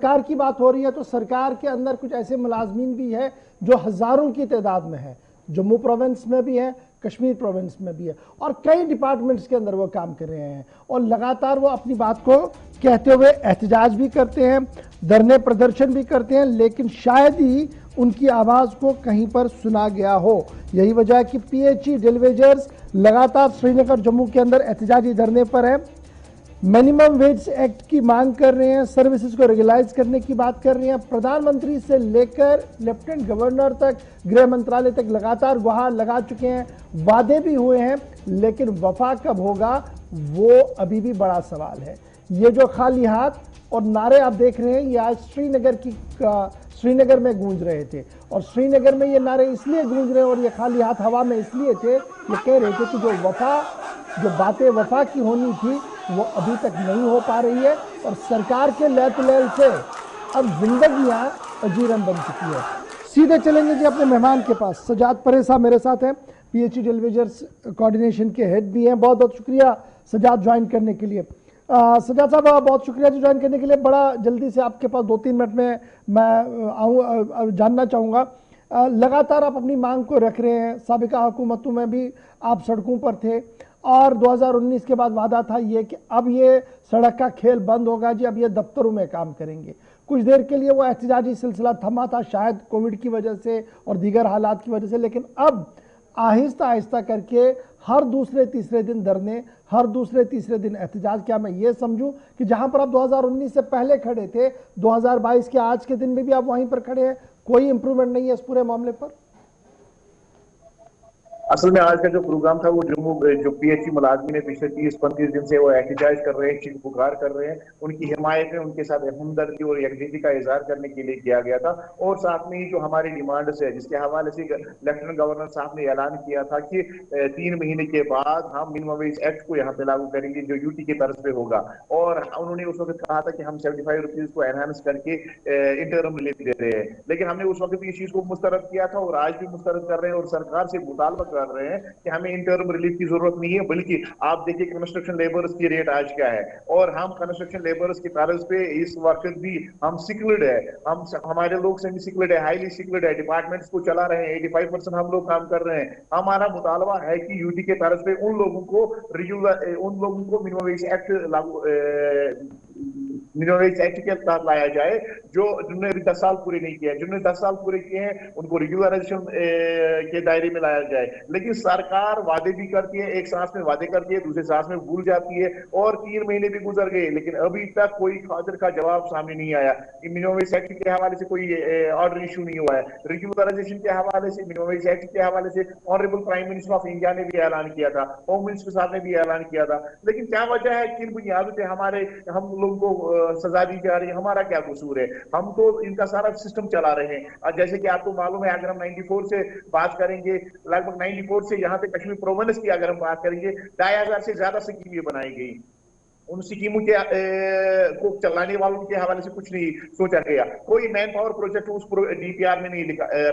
सरकार की बात हो रही है तो सरकार के अंदर कुछ ऐसे मुलाजमीन भी है जो हजारों की तादाद में है, जम्मू प्रोविंस में भी है, कश्मीर प्रोविंस में भी है, और कई डिपार्टमेंट्स के अंदर वो काम कर रहे हैं और लगातार वो अपनी बात को कहते हुए एहतजाज भी करते हैं, धरने प्रदर्शन भी करते हैं, लेकिन शायद ही उनकी आवाज़ को कहीं पर सुना गया हो। यही वजह है कि PHE डेलीवेजर्स लगातार श्रीनगर जम्मू के अंदर एहतजाजी धरने पर है, मिनिमम वेज एक्ट की मांग कर रहे हैं, सर्विसेज को रेगुलाइज करने की बात कर रहे हैं। प्रधानमंत्री से लेकर लेफ्टिनेंट गवर्नर तक, गृह मंत्रालय तक लगातार गुहार लगा चुके हैं, वादे भी हुए हैं, लेकिन वफा कब होगा वो अभी भी बड़ा सवाल है। ये जो खाली हाथ और नारे आप देख रहे हैं, ये आज श्रीनगर में गूंज रहे थे, और श्रीनगर में ये नारे इसलिए गूंज रहे हैं और ये खाली हाथ हवा में इसलिए थे, ये कह रहे थे कि जो बातें वफा की होनी थी वो अभी तक नहीं हो पा रही है, और सरकार के लैतुलैल से अब जिंदगियां अजीरन बन चुकी है। सीधे चलेंगे जी अपने मेहमान के पास। सजाद परे साहब मेरे साथ हैं, PHE डेलीवेजर्स कोऑर्डिनेशन के हेड भी हैं। बहुत बहुत शुक्रिया सजाद ज्वाइन करने के लिए। सजाद साहब बहुत शुक्रिया जी ज्वाइन करने के लिए। बड़ा जल्दी से आपके पास 2-3 मिनट में मैं जानना चाहूँगा, लगातार आप अपनी मांग को रख रहे हैं, साबिका हुकूमतों में भी आप सड़कों पर थे, और 2019 के बाद वादा था ये कि अब ये सड़क का खेल बंद होगा जी, अब ये दफ्तरों में काम करेंगे। कुछ देर के लिए वो एहतजाजी सिलसिला थमा था, शायद कोविड की वजह से और दीगर हालात की वजह से, लेकिन अब आहिस्ता आहिस्ता करके हर दूसरे तीसरे दिन धरने, हर दूसरे तीसरे दिन एहतजाज। क्या मैं ये समझूं कि जहां पर आप 2019 से पहले खड़े थे, 2022 के आज के दिन में भी आप वहीं पर खड़े हैं, कोई इंप्रूवमेंट नहीं है इस पूरे मामले पर? असल में आज का जो प्रोग्राम था वो जो PHE मुलाजमीन ने पिछले 30-35 दिन से वो एहतजाज कर रहे हैं, चीख पुकार कर रहे हैं, उनकी हिमायत में उनके साथ हमदर्दी और यकजहती का इजहार करने के लिए किया गया था। और साथ में ही जो हमारी डिमांड्स है, जिसके हवाले से लेफ्टिनेंट गवर्नर साहब ने ऐलान किया था कि 3 महीने के बाद हम मिनिमम वेज एक्ट को यहाँ पे लागू करेंगे जो UT की तरफ पे होगा, और उन्होंने उस वक्त कहा था कि हम 75 रुपीज को एनहांस करके इंटरम रिलीफ दे रहे हैं। लेकिन हमने उस वक्त इस चीज को मुस्तरद किया था और आज भी मुस्तरद कर रहे हैं, और सरकार से मुतालबा कर रहे हैं कि हमें इंटरम रिलीफ की जरूरत नहीं है, बल्कि आप देखिए कंस्ट्रक्शन लेबर्स की रेट आज क्या है, और हम कंस्ट्रक्शन लेबर्स की तर्ज पे इस वक्त भी हम सिक्योर्ड है, हमारे लोग सेमी सिक्योर्ड है, हाईली सिक्योर्ड है, डिपार्टमेंट्स को चला रहे हैं, 85% हम लोग काम कर रहे हैं। हमारा मुतालबा है कि UT के तर्ज पे उन लोगों को मिनिमम वेज एक्ट लागू मिनिमम वेज एक्ट के तहत लाया जाए, जिन्होंने अभी 10 साल पूरे नहीं किए, जिन्होंने 10 साल पूरे किए हैं उनको रेगुलराइजेशन के दायरे में लाया जाए। लेकिन सरकार वादे भी करती है, एक सांस में वादे करती है, दूसरे सांस में भूल जाती है, और 3 महीने भी गुजर गए लेकिन अभी तक कोई खातिर का जवाब सामने नहीं आया। मिनिमम वेज एक्ट के हवाले से कोई ऑर्डर इशू नहीं हुआ है, रेगुलराइजेशन के हवाले से, मिनिमम वेज एक्ट के हवाले से honourable prime minister of India ने भी ऐलान किया था, होम मिनिस्टर साहब ने भी ऐलान किया था। लेकिन क्या वजह है, किन बुनियादों पे हम लोगों को सजा दी जा रही है? हमारा क्या कसूर है? हम तो इनका सारा सिस्टम चला रहे हैं। जैसे कि आपको मालूम है, अगर हम 94 से बात करेंगे, लगभग 94 से यहाँ पे कश्मीर प्रोविंस की अगर हम बात करेंगे, 2500 से ज्यादा स्कीमें बनाई गई। उन स्कीमों के को चलाने वालों के हवाले से कुछ नहीं सोचा गया, कोई मैन पावर प्रोजेक्ट उस DPR में नहीं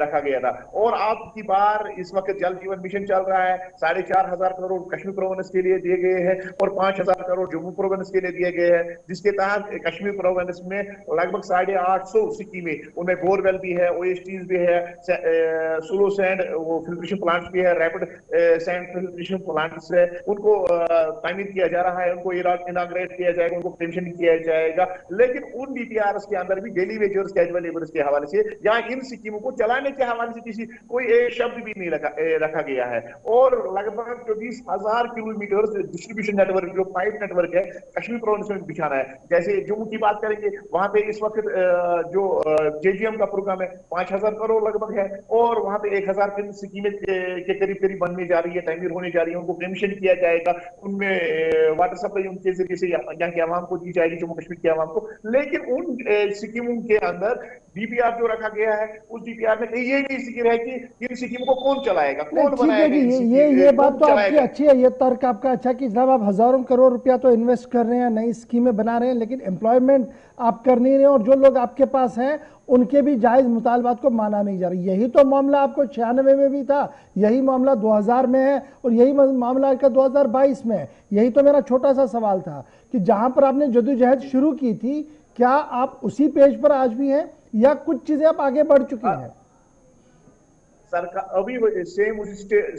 रखा गया था। और अब की बार इस वक्त जल जीवन मिशन चल रहा है, 4500 करोड़ कश्मीर प्रोविंस के लिए दिए गए हैं और 5000 करोड़ जम्मू प्रोविंस के लिए दिए गए हैं, जिसके तहत कश्मीर प्रोविंस में लगभग 850 स्कीमें, उनमें बोरवेल भी है, OSTs भी है, स्लो सैंड वो फिल्ट्रेशन प्लांट्स भी है, रैपिड सैंड फिल्ट्रेशन प्लांट्स है, उनको तामीर किया जा रहा है, उनको इनाग्रेट किया जाएगा, उनको पेंशन किया जाएगा। लेकिन उन DPRs के अंदर भी डेली वेजर्स, कैजुअल लेबर्स के हवाले से या इन स्कीमों को चलाने के हवाले से कोई एक शब्द भी नहीं रखा गया है। और लगभग 24,000 किलोमीटर डिस्ट्रीब्यूशन नेटवर्क, जो पाइप नेटवर्क है, कश्मीर प्रोविंस में बिछाना है। जैसे जम्मू की बात करेंगे, वहां पे इस वक्त जो JGM का प्रोग्राम है 5000 करोड़ लगभग है, और वहां पे 1000 स्कीमें के करीब बनने जा रही है, तामीर होने जा रही है, उनको पेंशन किया जाएगा, उनमें वाटर सप्लाई उनके जरिए से यहाँ के आवाम को दी जाएगी, जम्मू कश्मीर के आवाम को। लेकिन उन स्कीमों के अंदर DPR जो रखा गया है, उस DPR में ये नहीं जिक्र है कि इन स्कीमों को कौन चलाएगा, कौन बनाएगा। ये बात तो आपकी अच्छी है, ये तर्क आपका अच्छा कि जनाब आप हजारों करोड़ रुपया तो इन्वेस्ट कर रहे हैं, नई स्कीमें बना रहे हैं, लेकिन एम्प्लॉयमेंट आप कर नहीं रहे, और जो लोग आपके पास हैं उनके भी जायज मुतालबात को माना नहीं जा रही। यही तो मामला आपको 96 में भी था, यही मामला 2000 में है, और यही मामला का 2022 में है। यही तो मेरा छोटा सा सवाल था कि जहां पर आपने जदोजहद शुरू की थी, क्या आप उसी पेज पर आज भी हैं या कुछ चीजें आप आगे बढ़ चुकी हैं? सरकार अभी सेम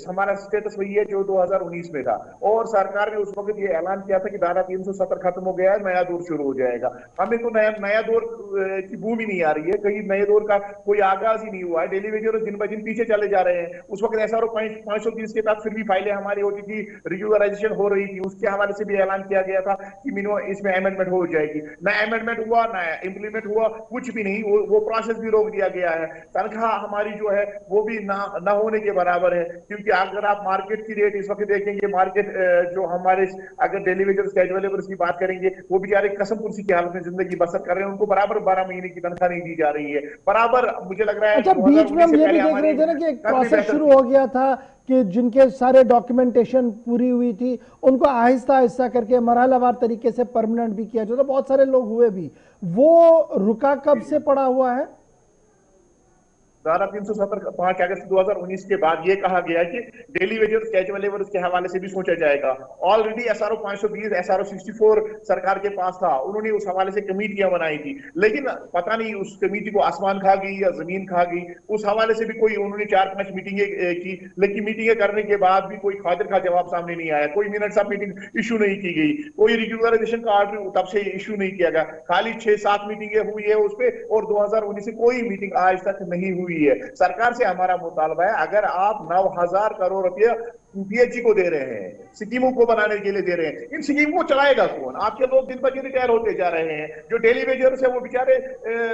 हमारा स्टेटस वही है जो 2019 में था, और सरकार ने उस वक्त ये ऐलान किया था कि धारा 370 खत्म हो गया है, नया दौर शुरू हो जाएगा। हमें तो नया दौर की बूम ही नहीं आ रही है, कहीं नए दौर का कोई आगाज ही नहीं हुआ है। डेली वेजर दिन ब दिन पीछे चले जा रहे हैं। उस वक्त SRO 530 के बाद फिर भी फाइलें हमारी होती थी, रेगुलराइजेशन हो रही थी, उसके हवाले से भी ऐलान किया गया था कि मिनिमम इसमें अमेंडमेंट हो जाएगी। ना अमेंडमेंट हुआ, ना इम्प्लीमेंट हुआ, कुछ भी नहीं। वो प्रोसेस भी रोक दिया गया है। तनख्वाह हमारी जो है वो भी ना होने के बराबर है, क्योंकि अगर आप मार्केट की रेट इस वक्त देखेंगे, मार्केट जो हमारे अगर डेली वेजर्स कैजुअल लेबर्स की बात करेंगे, वो बेचारे कसम कुर्सी की हालत में जिंदगी बसर कर रहे हैं। उनको बराबर 12 महीने की तनख्वाह नहीं दी जा रही है बराबर। मुझे लग रहा है अच्छा, बीच में हम ये भी देख रहे थे ना कि एक प्रोसेस शुरू हो गया था कि जिनके सारे डॉक्यूमेंटेशन पूरी हुई थी उनको आहिस्ता आहिस्ता करके मरहलावार तरीके से परमानेंट भी किया जाता। बहुत सारे लोग हुए भी, वो रुका कब से पड़ा हुआ है? धारा 370 5 अगस्त 2019 के बाद ये कहा गया है कि डेली वेजर्स कैजुअल लेबर्स के हवाले से भी सोचा जाएगा। ऑलरेडी SRO 520 SRO 64 सरकार के पास था, उन्होंने उस हवाले से कमेटियां बनाई थी, लेकिन पता नहीं उस कमेटी को आसमान खा गई या जमीन खा गई। उस हवाले से भी कोई उन्होंने 4-5 मीटिंगें की, लेकिन मीटिंगें करने के बाद भी कोई खातिर का जवाब सामने नहीं आया, कोई मिनट्स ऑफ मीटिंग इशू नहीं की गई, कोई रेगुलराइजेशन का ऑर्डर तब से इशू नहीं किया गया। खाली 6-7 मीटिंगें हुई है उस पर, और 2019 से कोई मीटिंग आज तक नहीं हुई है। सरकार से हमारा मुतालबा है, अगर आप 9,000 करोड़ रुपया PHE को दे रहे हैं, स्कीमों को बनाने के लिए दे रहे हैं, इन स्कीम को चलाएगा कौन? आपके लोग दिन ब दिन रिटायर होते जा रहे हैं। जो डेली वेजर्स है वो बेचारे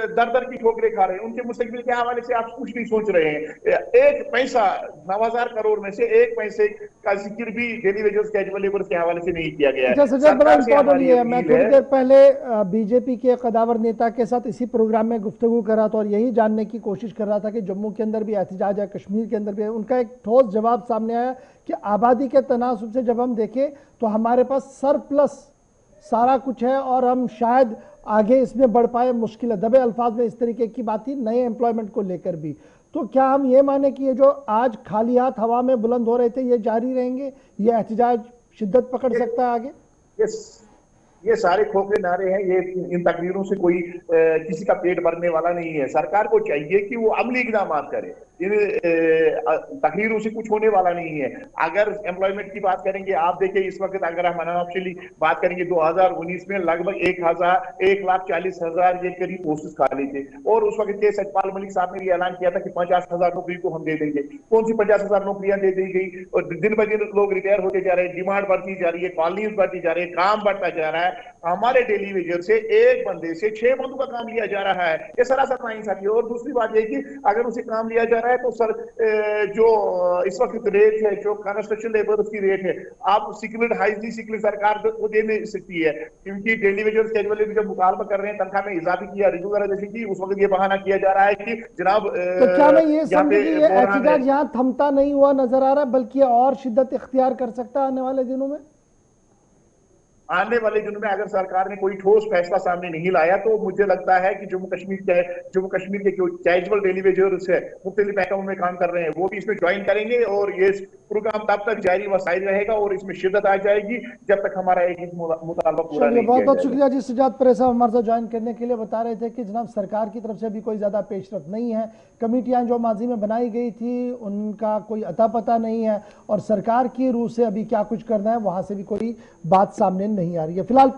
दर दर की ठोकरें खा रहे हैं। उनके मुस्तकबिल के हवाले से आप कुछ नहीं सोच रहे हैं। एक पैसा 9,000 करोड़ में से एक पैसे का जिक्र भी डेली वेजर्स कैजुअल लेबर्स के हवाले से नहीं किया गया है। मैं थोड़ी देर पहले बीजेपी के कदावर नेता के साथ इसी प्रोग्राम में गुफ्तगू कर रहा था और यही जानने की कोशिश कर रहा था कि जम्मू के अंदर भी एहतजाज है, कश्मीर के अंदर भी है। उनका एक ठोस जवाब सामने आया कि आबादी के तनासुब से जब हम देखें तो हमारे पास सरप्लस सारा कुछ है और हम शायद आगे इसमें बढ़ पाए, मुश्किल है। दबे अल्फाज में इस तरीके की बात थी नए एम्प्लॉयमेंट को लेकर भी। तो क्या हम ये माने कि ये जो आज खाली हाथ हवा में बुलंद हो रहे थे ये जारी रहेंगे, ये एहतजाज शिद्दत पकड़ सकता है आगे? ये सारे खोखले नारे हैं, ये इन तकरीरों से कोई किसी का पेट भरने वाला नहीं है। सरकार को चाहिए कि वो अमली इक़दाम करे, इन तकरीरों से कुछ होने वाला नहीं है। अगर एम्प्लॉयमेंट की बात करेंगे, आप देखिए इस वक्त अगर हम अनऑफिशियली बात करेंगे 2019 में लगभग 1,40,000 ये करीब पोस्ट खाली थे, और उस वक्त के सचपाल मलिक साहब ने भी ऐलान किया था कि 50,000 नौकरी को हम दे देंगे। कौन सी 50,000 नौकरियां दे दी गई? और दिन ब दिन लोग रिटायर होते जा रहे हैं, डिमांड बढ़ती जा रही है, कॉलोनीज बढ़ती जा रही है, काम बढ़ता जा रहा है। हमारे डेली वेजर से एक बंदे से 6 बंदों का काम लिया जा रहा है, ये सरासर नाइंसाफी है। और दूसरी बात यह कि अगर उसे काम लिया जा रहा है तो सर जो इस वक्त रेट है, जो कंस्ट्रक्शन लेबर की रेट है, आप सिक्योरिटी हाइजली सिक्योरिटी सरकार को दे नहीं सकती है, क्योंकि डेली वेजर कैजुअल लेबर जब मुतालबा कर रहे हैं तनख्वाह में इजाफे किया, रेगुलराइजेशन की, उस वक्त ये बहाना किया जा रहा है कि जनाब तो क्या मैं ये समझूं कि ये एहतजाज यहाँ थमता नहीं हुआ नजर आ रहा है, बल्कि और शिद्दत इख्तियार कर सकता है आने वाले दिनों में? आने वाले दिनों में अगर सरकार ने कोई ठोस फैसला सामने नहीं लाया तो मुझे लगता है कि जम्मू कश्मीर के जो कैजुअल डेली वेजर्स है, मुख्तलिफ महकमों में काम कर रहे हैं, वो भी इसमें ज्वाइन करेंगे, और ये प्रोग्राम तब तक जारी व सारी रहेगा और इसमें शिद्दत आ जाएगी जब तक हमारा एक मुतालबा पूरा नहीं। बहुत बहुत शुक्रिया जी सजाद परेश साहब हमारे साथ ज्वाइन करने के लिए। बता रहे थे कि जनाब सरकार की तरफ से भी कोई ज्यादा पेशरफ नहीं है, कमेटियां जो माजी में बनाई गई थी उनका कोई अता पता नहीं है, और सरकार की रूह से अभी क्या कुछ करना है वहां से भी कोई बात सामने नहीं आ रही है फिलहाल।